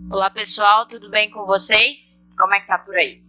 Olá pessoal, tudo bem com vocês? Como é que tá por aí?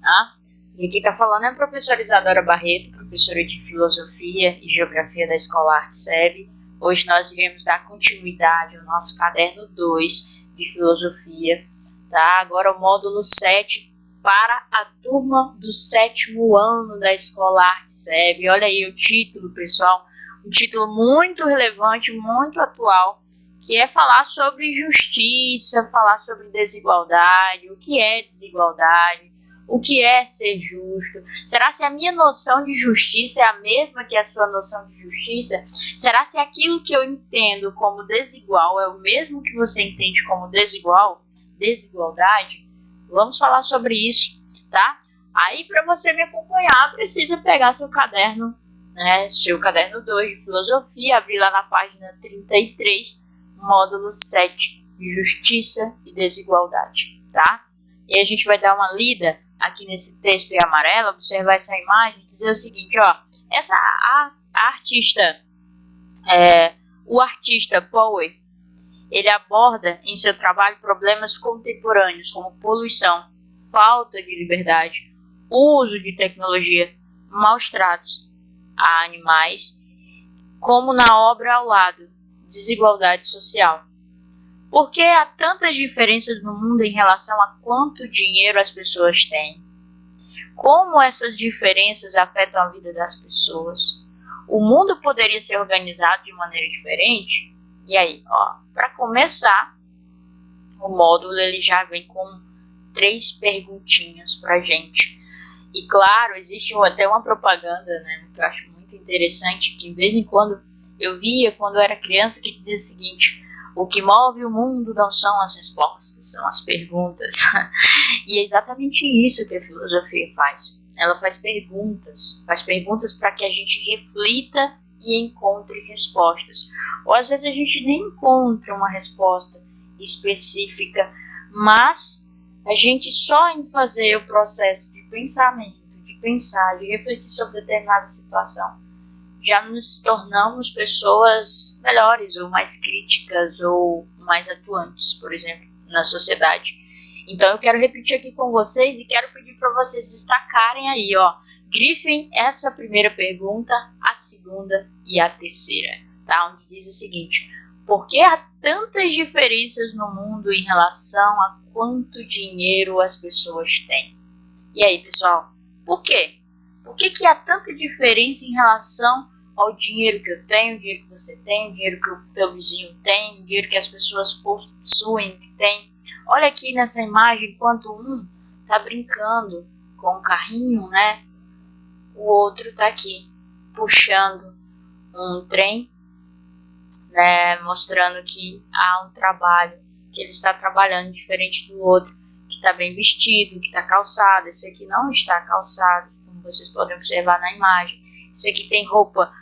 E quem tá falando é a professora Isadora Barreto, professora de Filosofia e Geografia da Escola Arte SEB. Hoje nós iremos dar continuidade ao nosso caderno 2 de Filosofia, tá? Agora o módulo 7 para a turma do 7º ano da Escola Arte SEB. Olha aí o título, pessoal, um título muito relevante, muito atual, que é falar sobre justiça, falar sobre desigualdade, o que é desigualdade, o que é ser justo. Será se a minha noção de justiça é a mesma que a sua noção de justiça? Será se aquilo que eu entendo como desigual é o mesmo que você entende como desigualdade? Vamos falar sobre isso, tá? Aí, para você me acompanhar, precisa pegar seu caderno, né? Seu caderno 2 de filosofia, abrir lá na página 33, módulo 7, Justiça e Desigualdade, tá? E a gente vai dar uma lida aqui nesse texto em amarelo, observar essa imagem e dizer o seguinte, ó, o artista Pauer, ele aborda em seu trabalho problemas contemporâneos como poluição, falta de liberdade, uso de tecnologia, maus tratos a animais, como na obra ao lado, desigualdade social. Por que há tantas diferenças no mundo em relação a quanto dinheiro as pessoas têm? Como essas diferenças afetam a vida das pessoas? O mundo poderia ser organizado de maneira diferente? E aí, para começar, o módulo ele já vem com 3 perguntinhas para a gente. E claro, existe até uma propaganda, né, que eu acho muito interessante, que de vez em quando eu via quando eu era criança, que dizia o seguinte: o que move o mundo não são as respostas, são as perguntas. E é exatamente isso que a filosofia faz. Ela faz perguntas para que a gente reflita e encontre respostas. Ou às vezes a gente nem encontra uma resposta específica, mas a gente só em fazer o processo de pensamento, de pensar, de refletir sobre determinada situação, já nos tornamos pessoas melhores, ou mais críticas, ou mais atuantes, por exemplo, na sociedade. Então eu quero repetir aqui com vocês e quero pedir para vocês destacarem aí, grifem essa primeira pergunta, a segunda e a terceira, tá? Onde diz o seguinte: por que há tantas diferenças no mundo em relação a quanto dinheiro as pessoas têm? E aí, pessoal, por quê? Por que há tanta diferença em relação ao dinheiro que eu tenho, o dinheiro que você tem, o dinheiro que o teu vizinho tem, o dinheiro que as pessoas possuem, que tem? Olha aqui nessa imagem, enquanto um está brincando com um carrinho, né? O outro está aqui puxando um trem, né? Mostrando que há um trabalho, que ele está trabalhando diferente do outro, que está bem vestido, que está calçado. Esse aqui não está calçado, como vocês podem observar na imagem. Esse aqui tem roupa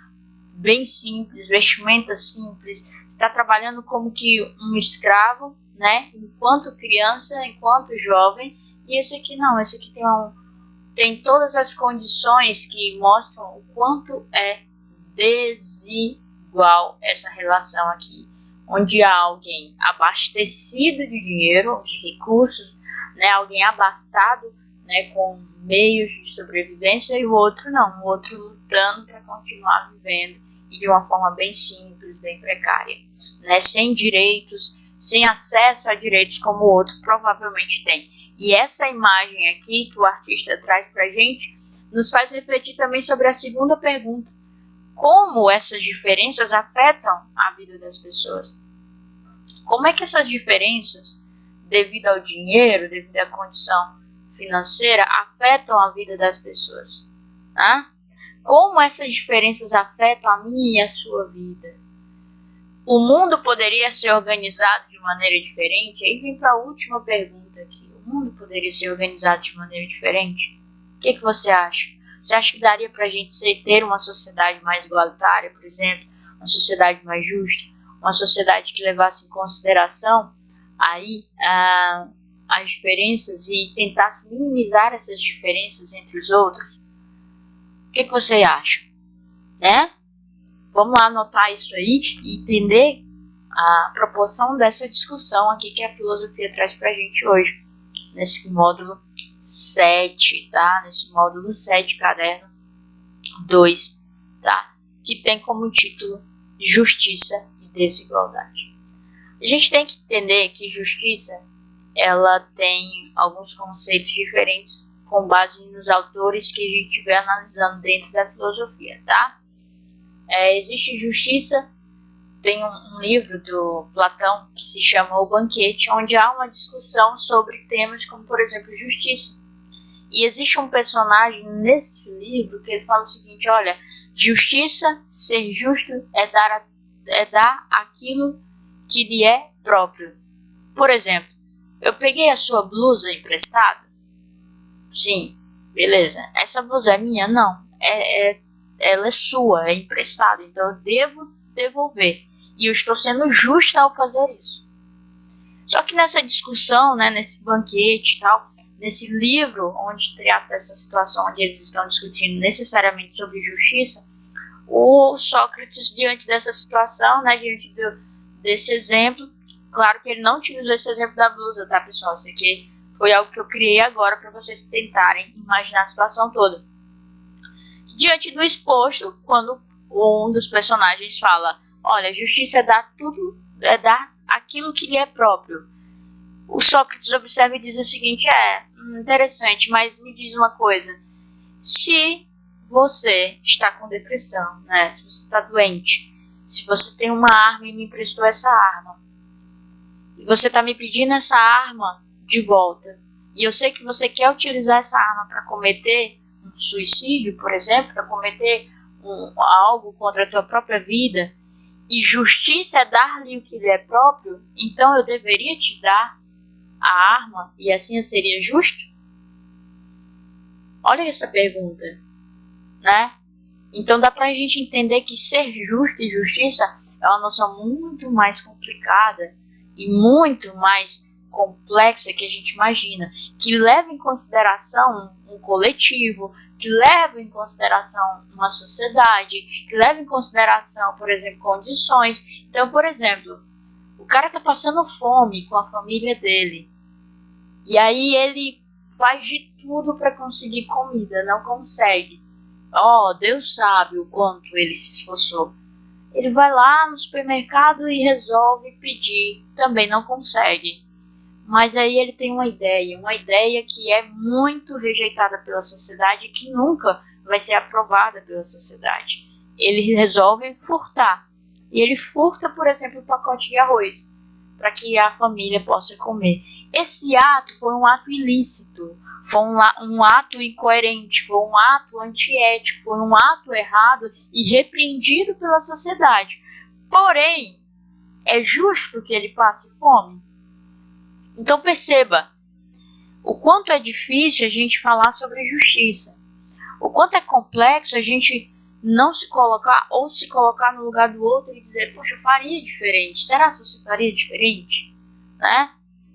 bem simples, vestimenta simples, está trabalhando como que um escravo, né? Enquanto criança, enquanto jovem. E esse aqui não, esse aqui tem todas as condições que mostram o quanto é desigual essa relação aqui, onde há alguém abastecido de dinheiro, de recursos, né? Alguém abastado, né, com meios de sobrevivência, e o outro não, o outro lutando para continuar vivendo e de uma forma bem simples, bem precária, né, sem direitos, sem acesso a direitos como o outro provavelmente tem. E essa imagem aqui que o artista traz para a gente nos faz refletir também sobre a segunda pergunta: como essas diferenças afetam a vida das pessoas? Como é que essas diferenças, devido ao dinheiro, devido à condição financeira, afetam a vida das pessoas? Como essas diferenças afetam a minha e a sua vida? O mundo poderia ser organizado de maneira diferente? Aí vem para a última pergunta aqui: o mundo poderia ser organizado de maneira diferente? O que você acha? Você acha que daria para a gente ter uma sociedade mais igualitária, por exemplo, uma sociedade mais justa, uma sociedade que levasse em consideração aí as diferenças e tentasse minimizar essas diferenças entre os outros? O que você acha? Né? Vamos lá anotar isso aí e entender a proporção dessa discussão aqui que a filosofia traz para a gente hoje, nesse módulo 7, tá? Nesse módulo 7, caderno 2, tá? Que tem como título Justiça e Desigualdade. A gente tem que entender que justiça, ela tem alguns conceitos diferentes com base nos autores que a gente estiver analisando dentro da filosofia, tá? Existe justiça, tem um livro do Platão que se chama O Banquete, onde há uma discussão sobre temas como, por exemplo, justiça. E existe um personagem nesse livro que ele fala o seguinte: olha, justiça, ser justo é dar aquilo que lhe é próprio. Por exemplo, eu peguei a sua blusa emprestada? Sim, beleza. Essa blusa é minha? Não. Ela é sua, é emprestada, então eu devo devolver. E eu estou sendo justa ao fazer isso. Só que nessa discussão, né, nesse banquete e tal, nesse livro onde trata essa situação, onde eles estão discutindo necessariamente sobre justiça, o Sócrates, diante dessa situação, né, diante desse exemplo, claro que ele não utilizou esse exemplo da blusa, tá, pessoal? Isso aqui foi algo que eu criei agora para vocês tentarem imaginar a situação toda. Diante do exposto, quando um dos personagens fala: olha, justiça é dar tudo, é dar aquilo que lhe é próprio. O Sócrates observa e diz o seguinte: interessante, mas me diz uma coisa. Se você está com depressão, né? Se você está doente, se você tem uma arma e me emprestou essa arma, e você está me pedindo essa arma de volta, e eu sei que você quer utilizar essa arma para cometer um suicídio, por exemplo, para cometer algo contra a tua própria vida, e justiça é dar-lhe o que lhe é próprio, então eu deveria te dar a arma e assim eu seria justo? Olha essa pergunta, né? Então dá pra gente entender que ser justo e justiça é uma noção muito mais complicada e muito mais complexa que a gente imagina, que leva em consideração um coletivo, que leva em consideração uma sociedade, que leva em consideração, por exemplo, condições. Então, por exemplo, o cara tá passando fome com a família dele, e aí ele faz de tudo para conseguir comida, não consegue. Deus sabe o quanto ele se esforçou. Ele vai lá no supermercado e resolve pedir, também não consegue. Mas aí ele tem uma ideia que é muito rejeitada pela sociedade e que nunca vai ser aprovada pela sociedade. Ele resolve furtar. E ele furta, por exemplo, um pacote de arroz, para que a família possa comer. Esse ato foi um ato ilícito, foi um ato incoerente, foi um ato antiético, foi um ato errado e repreendido pela sociedade. Porém, é justo que ele passe fome? Então perceba o quanto é difícil a gente falar sobre justiça, o quanto é complexo a gente não se colocar ou se colocar no lugar do outro e dizer: poxa, eu faria diferente. Será que você faria diferente? Né?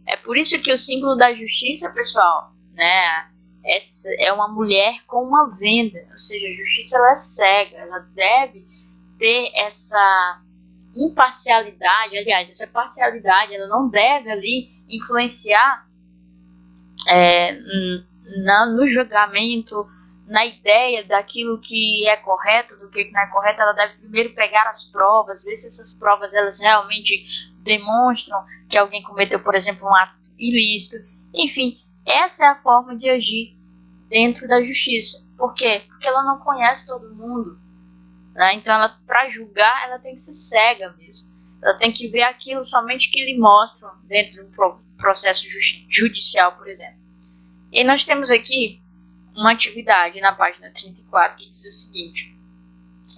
É por isso que o símbolo da justiça, pessoal, né, é uma mulher com uma venda, ou seja, a justiça ela é cega, ela deve ter essa imparcialidade, aliás, essa parcialidade, ela não deve ali influenciar no julgamento, na ideia daquilo que é correto, do que não é correto. Ela deve primeiro pegar as provas, ver se essas provas elas realmente demonstram que alguém cometeu, por exemplo, um ato ilícito. Enfim, essa é a forma de agir dentro da justiça. Por quê? Porque ela não conhece todo mundo. Né? Então, para julgar, ela tem que ser cega mesmo. Ela tem que ver aquilo somente que lhe mostram dentro de um processo judicial, por exemplo. E nós temos aqui uma atividade na página 34 que diz o seguinte: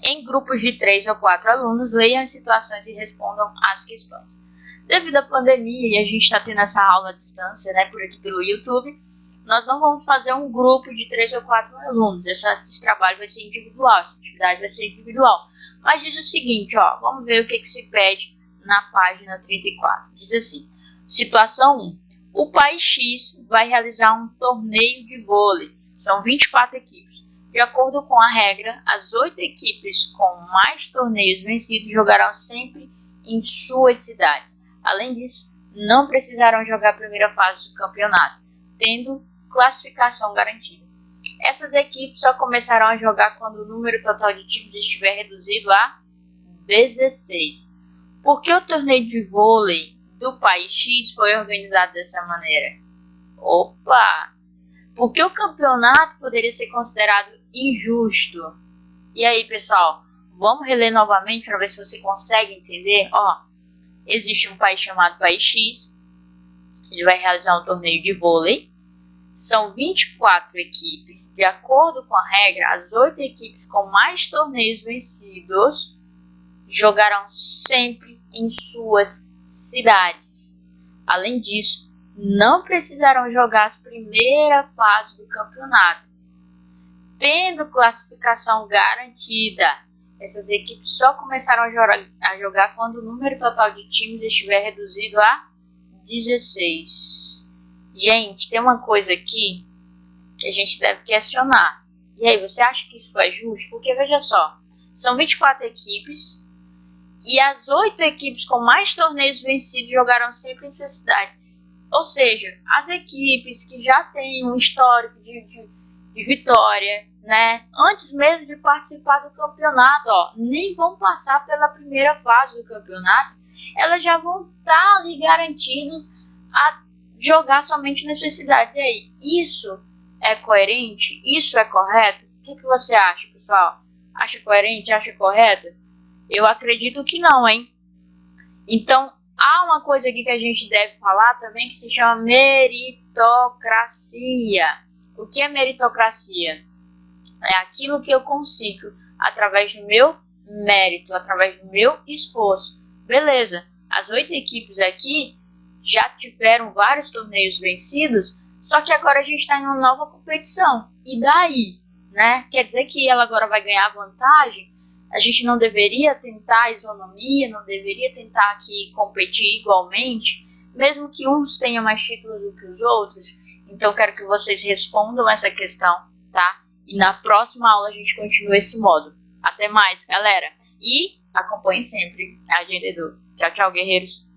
em grupos de 3 ou 4 alunos, leiam as situações e respondam às questões. Devido à pandemia, e a gente está tendo essa aula à distância, né, por aqui pelo YouTube, nós não vamos fazer um grupo de 3 ou 4 alunos. Esse trabalho vai ser individual, essa atividade vai ser individual. Mas diz o seguinte, vamos ver o que se pede na página 34. Diz assim: situação 1. O país X vai realizar um torneio de vôlei. São 24 equipes. De acordo com a regra, as 8 equipes com mais torneios vencidos jogarão sempre em suas cidades. Além disso, não precisaram jogar a primeira fase do campeonato, tendo classificação garantida. Essas equipes só começarão a jogar quando o número total de times estiver reduzido a 16. Por que o torneio de vôlei do país X foi organizado dessa maneira? Opa! Porque o campeonato poderia ser considerado injusto. E aí, pessoal, vamos reler novamente para ver se você consegue entender. Existe um país chamado País X. Ele vai realizar um torneio de vôlei. São 24 equipes. De acordo com a regra, as 8 equipes com mais torneios vencidos jogarão sempre em suas cidades. Além disso, não precisarão jogar a primeira fase do campeonato, tendo classificação garantida. Essas equipes só começaram a jogar quando o número total de times estiver reduzido a 16. Gente, tem uma coisa aqui que a gente deve questionar. E aí, você acha que isso é justo? Porque veja só, são 24 equipes e as 8 equipes com mais torneios vencidos jogaram sempre em suas cidades. Ou seja, as equipes que já têm um histórico de vitória, né, antes mesmo de participar do campeonato, nem vão passar pela primeira fase do campeonato, elas já vão estar ali garantidas a jogar somente nas suas cidades. E aí, isso é coerente? Isso é correto? O que você acha, pessoal? Acha coerente? Acha correto? Eu acredito que não, hein? Então, há uma coisa aqui que a gente deve falar também que se chama meritocracia. O que é meritocracia? É aquilo que eu consigo através do meu mérito, através do meu esforço. Beleza, as 8 equipes aqui já tiveram vários torneios vencidos, só que agora a gente está em uma nova competição. E daí? Né? Quer dizer que ela agora vai ganhar vantagem? A gente não deveria tentar isonomia, não deveria tentar aqui competir igualmente, mesmo que uns tenham mais títulos do que os outros. Então quero que vocês respondam essa questão, tá? E na próxima aula a gente continua esse modo. Até mais, galera! E acompanhe sempre a Agenda Edu. Tchau, tchau, guerreiros!